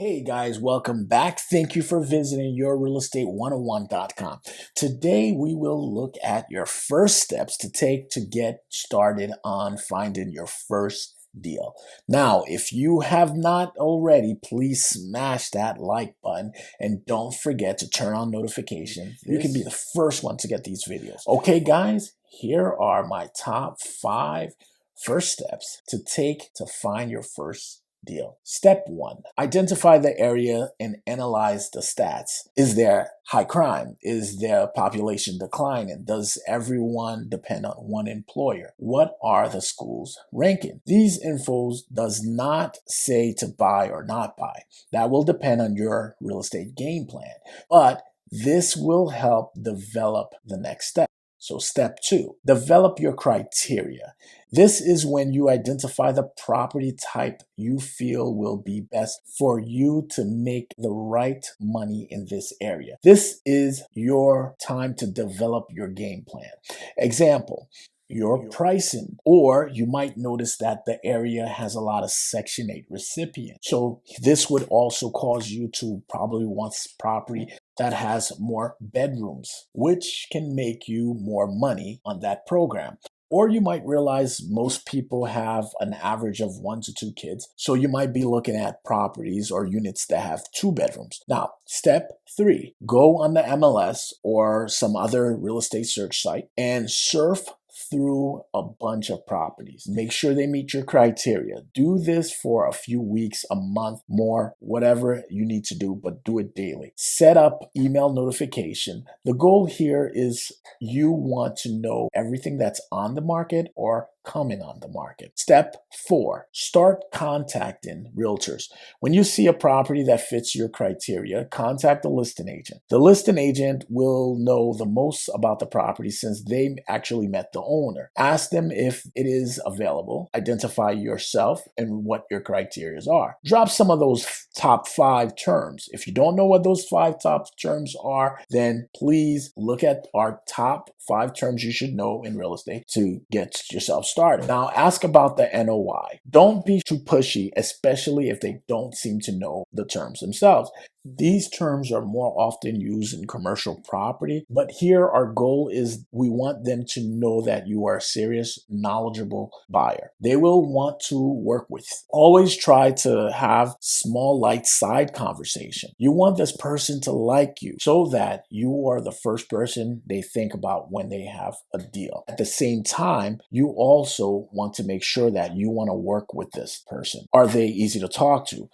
Hey guys, welcome back. Thank you for visiting yourrealestate101.com. Today we will look at your first steps to take to get started on finding your first deal. Now, if you have not already, please smash that like button and don't forget to turn on notifications. You can be the first one to get these videos. Okay, guys, here are my top 5 first steps to take to find your first deal. Step 1, identify the area and analyze the stats. Is there high crime? Is there population declining? Does everyone depend on one employer? What are the schools ranking? These infos does not say to buy or not buy. That will depend on your real estate game plan, but this will help develop the next step. So step 2, develop your criteria. This is when you identify the property type you feel will be best for you to make the right money in this area. This is your time to develop your game plan. Example, your pricing, or you might notice that the area has a lot of Section 8 recipients. So this would also cause you to probably want property that has more bedrooms, which can make you more money on that program. Or you might realize most people have an average of 1 to 2 kids. So you might be looking at properties or units that have 2 bedrooms. Now, step 3, go on the MLS or some other real estate search site and surf through a bunch of properties. Make sure they meet your criteria. Do this for a few weeks, a month, more, whatever you need to do, but do it daily. Set up email notification. The goal here is you want to know everything that's on the market or coming on the market. Step 4, start contacting realtors. When you see a property that fits your criteria, contact the listing agent. The listing agent will know the most about the property since they actually met the owner. Ask them if it is available. Identify yourself and what your criteria are. Drop some of those top 5 terms. If you don't know what those 5 top terms are, then please look at our top 5 terms you should know in real estate to get yourself started. Now, ask about the NOI. Don't be too pushy, especially if they don't seem to know the terms themselves. These terms are more often used in commercial property, but here our goal is we want them to know that you are a serious, knowledgeable buyer. They will want to work with you. Always try to have small, light side conversation. You want this person to like you so that you are the first person they think about when they have a deal. At the same time, you also want to make sure that you want to work with this person. Are they easy to talk to?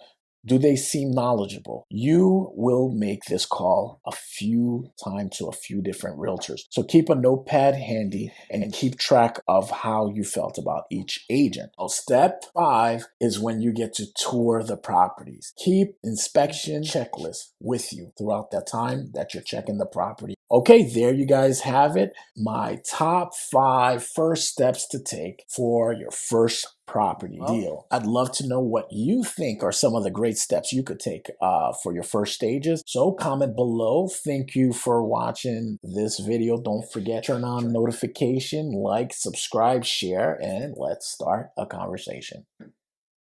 Do they seem knowledgeable? You will make this call a few times to a few different realtors. So keep a notepad handy and keep track of how you felt about each agent. Now, step 5 is when you get to tour the properties. Keep inspection checklists with you throughout that time that you're checking the property. Okay, there you guys have it. My top 5 first steps to take for your first property deal. I'd love to know what you think are some of the great steps you could take for your first stages. So comment below. Thank you for watching this video. Don't forget, turn on notification, like, subscribe, share, and let's start a conversation.